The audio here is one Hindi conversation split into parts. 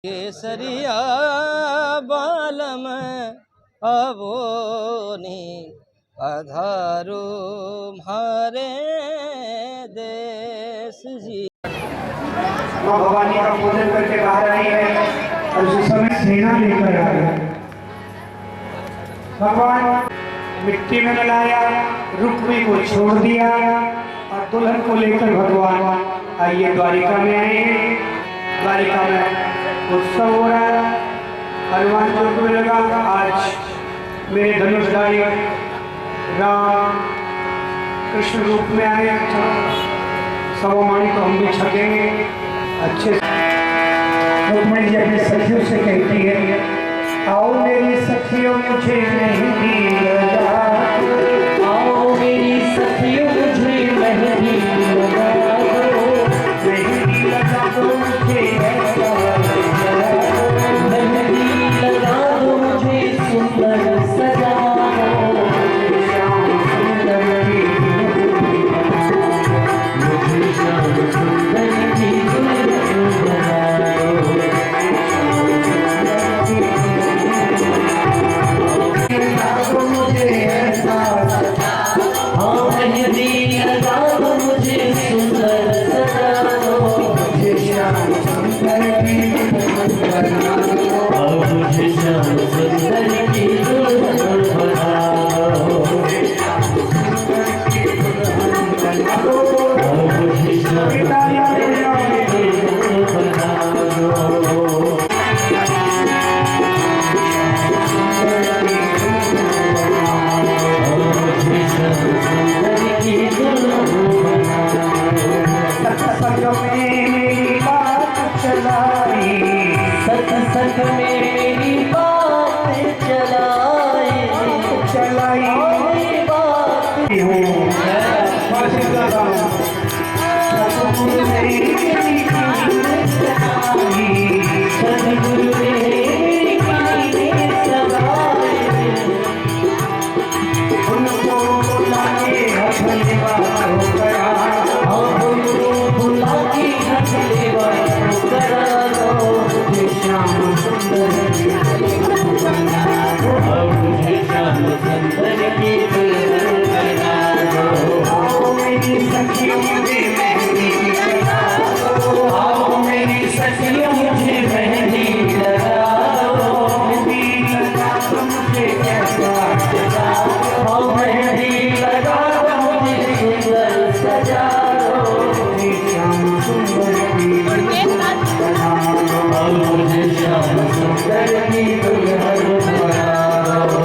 केसरिया बालम अवोनी अधारो मारे देश जी। माँ भवानी का पूजन करके बाहर आई है और उसी समय सेना लेकर आ गए। भगवान मिट्टी में मिलाया, रुक्मी को छोड़ दिया और दुल्हन को लेकर भगवान आइए द्वारिका में आए। द्वारिका में उत्सव हो रहा है। हनुमान जी को लगा आज मेरे धनुषधारी राम कृष्ण रूप में आए, सवामाणी तो हम भी छकेंगे अच्छे। रुक्मिणी जी अपनी सखियों से कहती है, आओ मेरी सखियों मुझे मेहंदी लगा, आओ मेरी सखियों मुझे मेहंदी लगा दो, मेहंदी लगा दो मुझे ऐसा मेहंदी लगा दो मुझे सुंदर सजा दो, श्याम सुंदर की मुझे श्याम सुंदर की दुल्हन बना दो। मुझे ऐसा हाँ मेहंदी लगा दो मुझे सुंदर सजा दो, मुझे श्याम सुंदर की दुल्हन बना दो। अब मुझे श्याम सुंदर की दुल्हन बना दो, अब मुझे श्याम सुंदर की दुल्हन बना दो। सत्संग में मेरी बात चलाई, बात सदगुरु ने उनको बुला के हथलेवा हो गया, बुला के हथलेवा करा दो, मुझे श्याम सुंदर की दुल्हन बना दो। अब मुझे श्याम सुंदर की दुल्हन बना दो। आओ मेरी सखियों मुझे मेहंदी लगा दो, आओ मेरी सखियों मुझे मेहंदी लगा दो, मेहंदी लगा दो मुझे ऐसा सजा दो, आओ मेहंदी लगा दो मुझे सुंदर सजा दो, मुझे श्याम सुंदर की दुल्हन बना दो। अब मुझे श्याम सुंदर की दुल्हन बना दो।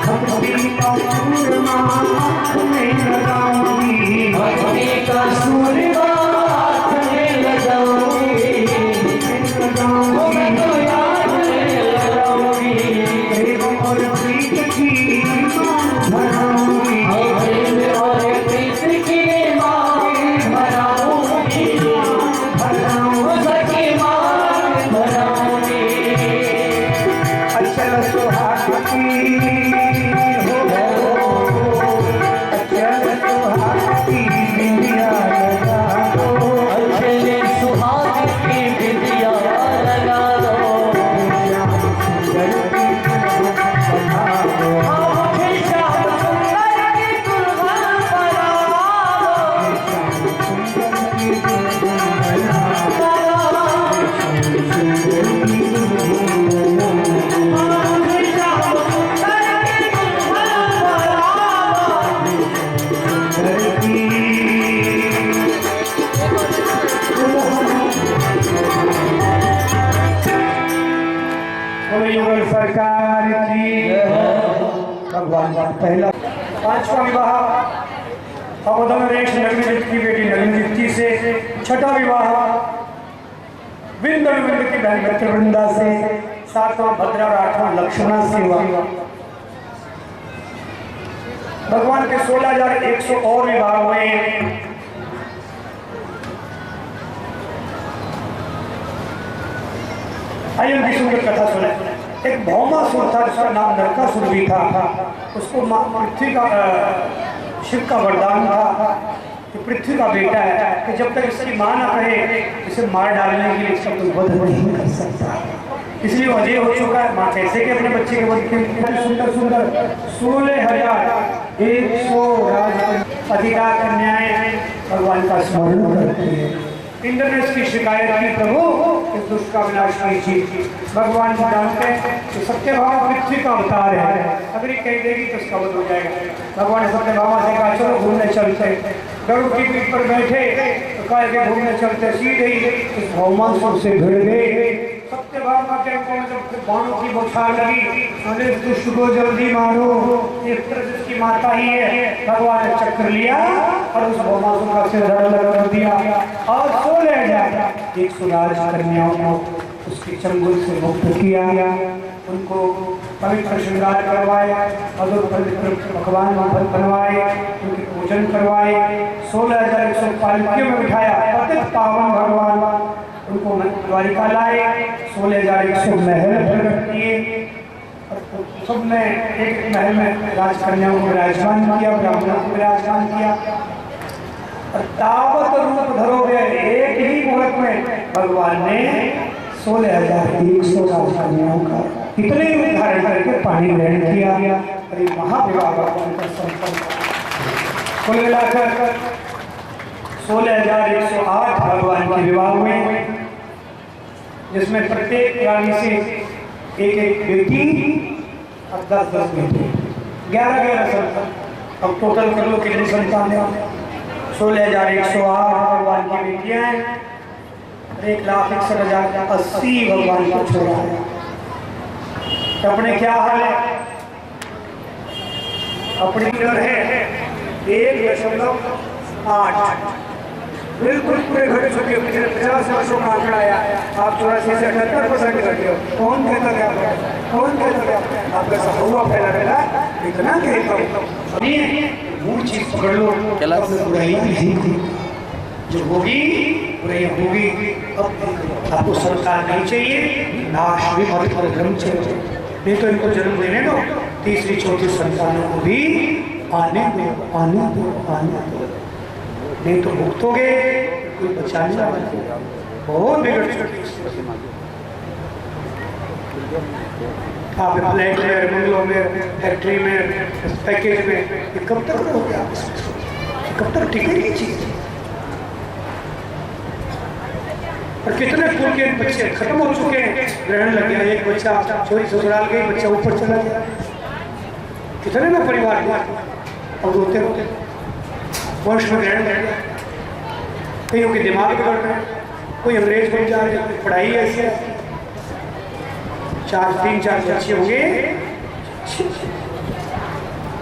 भक्ति का सूरमा आँख में लगाऊंगी, भक्ति का सूरमा हाथ में लगाऊंगी, मैं तो याद में लगाऊंगी, प्रेम और प्रीत की भराऊंगी, और प्रेम और प्रीत की मांग भराऊंगी, सखी मांग भराऊंगी। अचल सुहाग की हो, अचल सुहाग की बिंदिया लगा दो, अचले सुहाग की बिंदिया लगा दो, श्याम सुंदर की दुल्हन बना दो। मुझे श्याम सुंदर की दुल्हन बना दो, श्याम सुंदर की दुल्हन बना दो, सुंदर की दुल्हन बना दो। मुझे श्याम सुंदर की दुल्हन बना युगल सरकार की भगवान का पहला पांचवा विवाह अवधम रेश नगरी की बेटी नलिनी से, छठा विवाह विंद की बहन वृंदा से, सातवां भद्रा और आठवां लक्ष्मणा से हुआ। भगवान के 16,100 और विवाह हुए। आइए उनकी सुंदर कथा सुने। एक भौमासुर था जिसका नाम नरकासुर भी था। उसको माँ पृथ्वी का शिव का वरदान था कि पृथ्वी का बेटा है कि जब तक इसकी माँ ना कहे इसे मार डालने के लिए इसका कोई वध नहीं कर सकता, इसलिए वो अजय हो चुका है। माँ कैसे के अपने बच्चे के वध के सुंदर सुंदर 16,100 अधिकार कन्याएं भगवान का स्मरण करती है। इंद्र ने इसकी शिकायत की, प्रभु इस दुष्ट का विनाश कीजिए। भगवान जानते हैं कि सत्यभामा पृथ्वी का अवतार है, अगर ये कह देगी तो उसका वध हो जाएगा। भगवान ने सत्यभामा से कहा चलो घूमने चलते। गरुड़ की पीठ पर बैठे तो कहा कि घूमने चलते, सीधे ही इस भौमासुर से भिड़ गए। सत्यभामा के जब बाणों की बौछार लगी, अरे दुष्ट को जल्दी मारो, एक तरह जिसकी माता ही है। भगवान ने चक्र लिया और उस भौमासुर का सिर धड़ कर दिया और 16,100 कन्याओं को उसके चंगुल से मुक्त किया, उनको पवित्र श्रृंगार करवाए, मधुर पवित्र पकवान बनवाए, उनके पूजन करवाए, 16,100 पालकियों में बिठाया। पतित पावन भगवान उनको द्वारिका लाए, 16,100 महल प्रकट किए, सब ने एक महल में राजकन्याओं को विराजमान किया, ब्राह्मणों को विराजमान किया। तावत रूप धरोगे, एक ही मुहूर्त में भगवान ने 16,100 राजकन्याओं का इतने रूप धारण करके पानी ग्रहण किया। अरे महाविवाह भगवान का संकल्प कुल मिलाकर 16,108 भगवान के विवाह हुए, जिसमें प्रत्येक रानी से एक बेटी और 10 बेटे, 11 संतान। अब टोटल कर लो कितनी संतान है? 16,108 भगवान की बेटियां हैं, 1,61,080 भगवान को छोड़ा है। तो अपने क्या हाल है? अपनी है 1.8, बिल्कुल पूरे घटे चुके। 50 वर्षों का आंकड़ा आया, आप 84 से 78% करते हो। कौन कहता गया? कौन कहता गया? आपका सब हुआ फैला फैला इतना कहता हूँ। मूल चीज पकड़ लो, बुराई जो होगी बुराई होगी। अब आपको संतान नहीं चाहिए, नाश भी मत धर्म चाहिए, नहीं तो इनको जन्म देने दो, तीसरी चौथी संतानों को भी आने दो, आने दो, आने दो, नहीं तो भुगतोगे, कोई बचाने वाला बहुत बिगड़ चुकी। आप फ्लैट में, बंगलों में, फैक्ट्री में, पैकेज में, ये कब तक रहोगे आप? कब तक टिकेगी चीज? और कितने कुल के बच्चे खत्म हो चुके हैं, ग्रहण लग गया, एक बच्चा चोरी ससुराल गई, बच्चा ऊपर चला गया, कितने ना परिवार हुआ और रोते रोते वंश में ग्रहण लग गया। कईयों के दिमाग बिगड़ रहे, कोई अंग्रेज बन जा रहे, कोई पढ़ाई ऐसी है, 3-4 बच्चे होंगे।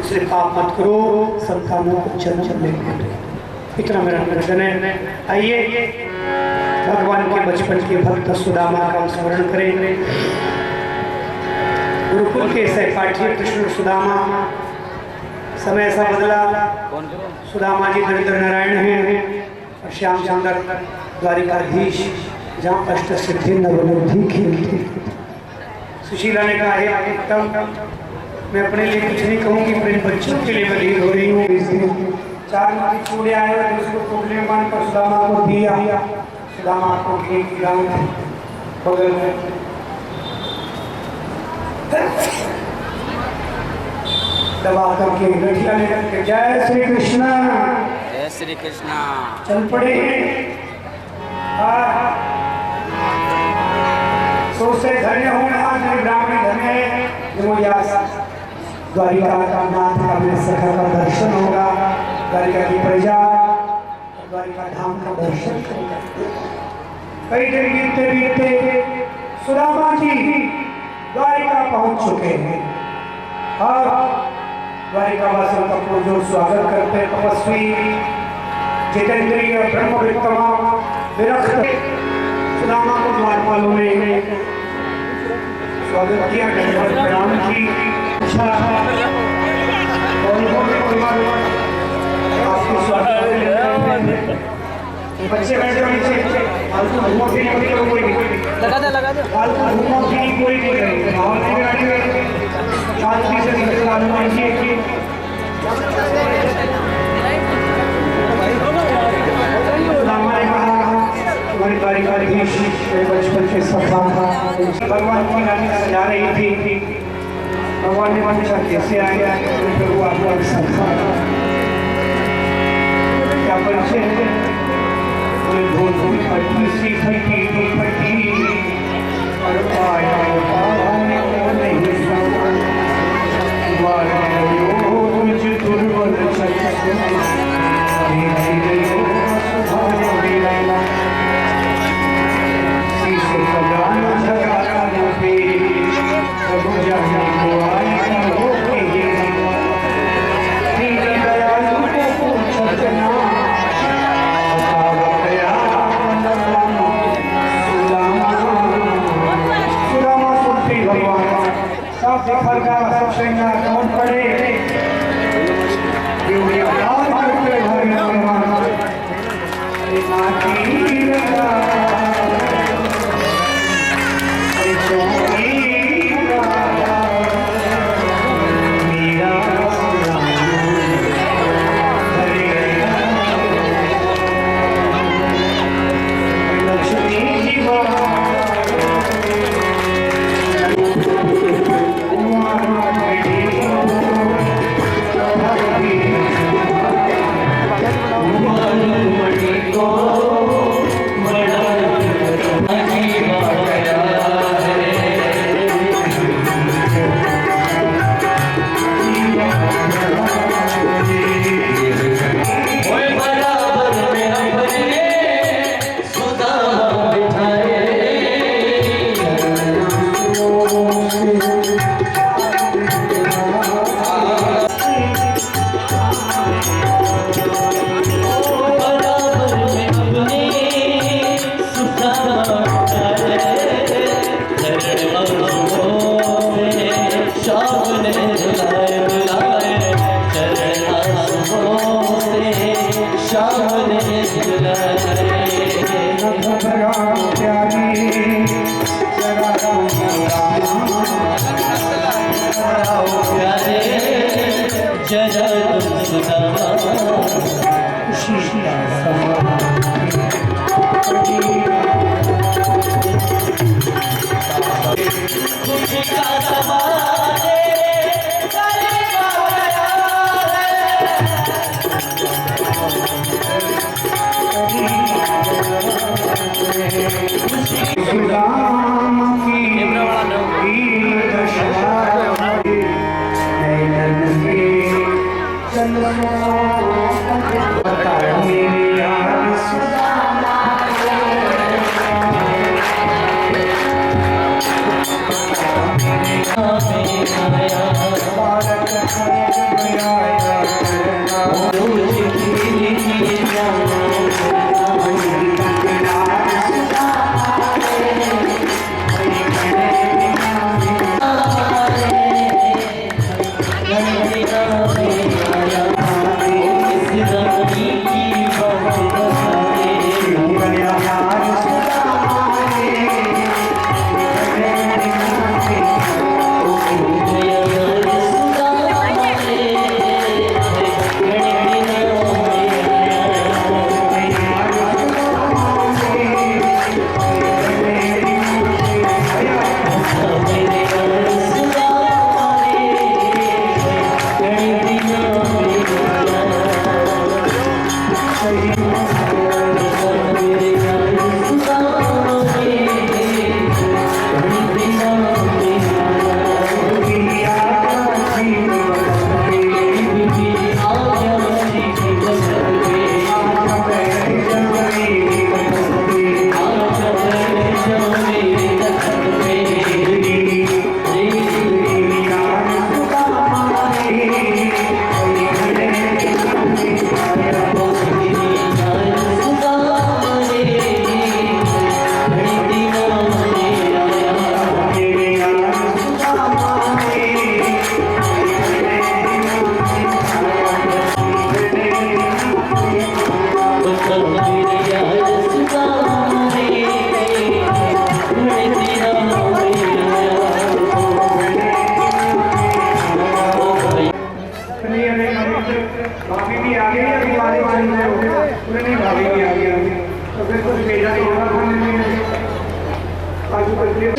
इसलिए पाप मत करो, संतानों को जन्म लेंगे। इतना मेरा निवेदन है। आइए भगवान के बचपन के भक्त सुदामा का स्मरण करें। गुरुकुल के सहपाठी कृष्ण सुदामा, समय ऐसा बदला, सुदामा जी दरिद्र नारायण हैं और श्याम सुंदर द्वारिकाधीश, जहाँ अष्ट सिद्धि नवनिधि खेलते। सुशीला ने कहा है उत्तम, मैं अपने लिए कुछ नहीं कहूँगी, अपने बच्चों के लिए बलीन हो रही हूँ। 4 मोती चूड़े आए और उसको टोकरी में बांध कर सुदामा को दिया। सुदामा को बगल में दबा करके गठिया लेकर के जय श्री कृष्णा, जय श्री कृष्णा चल पड़े। सो से धन्य होना, ब्राह्मण धन्य है जो द्वारिका का नाथ का मेरे सखा का दर्शन होगा, द्वारिका की प्रजा द्वारिका धाम का दर्शन करेगा। कई दिन बीतते बीतते सुदामा जी द्वारिका पहुंच चुके हैं और द्वारिका वासियों का पुरजोर स्वागत करते। तपस्वी जितेंद्रिय ब्रह्मवित्तमा विरक्त सुदामा को द्वारपालों ने स्वागत किया, प्रणाम की। आपको स्वागत। बच्चे बैठे नीचे, फालतू घूमो फिरो कोई लगा दे फालतू घूमो फिरो कोई नहीं करेगा। माहौल में बैठे शांति से निकलना चाहिए। हमारी द्वारिकाधीश बचपन के सपना भगवान की रानी सजा रही थी। भगवान ने पूछा कैसे आए, प्रभु आपका सपना क्या परिचय है? बोले धोती फटी सी फटी और पाया नहीं मुझ दुर्बल सब श्रृंगार कौन पड़े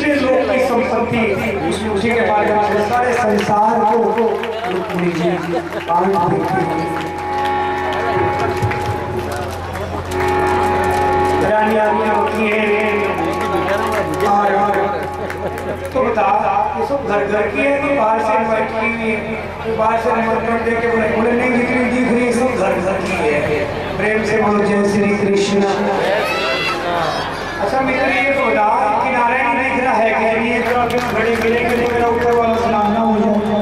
पूरे लोक की संपत्ति उसी के माध्यम से सारे संसार को रुक्मिणी जी बांट देती है। रानी आज्ञा होती है तो बता ये सब घर घर की है कि बाहर से इन्वाइट की हुई है? बाहर से निमंत्रण दे के बोले नहीं जितनी दिख रही है सब घर घर की है। प्रेम से बोलो जय श्री कृष्ण। अच्छा मित्र ये तो बता किनारे नहीं दिख रहा है कि नहीं एक तरफ घड़ी गिरे के मेरा ऊपर वाला स्नान ना हो जाए।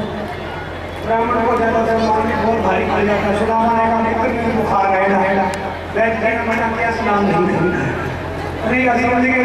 ब्राह्मण को ज्यादा सम्मान बहुत भारी पड़ जाता है। सुदामा ने कहा मित्र की बुखार है ना वैद्य ने मना किया स्नान नहीं करना है। अरे असम जी के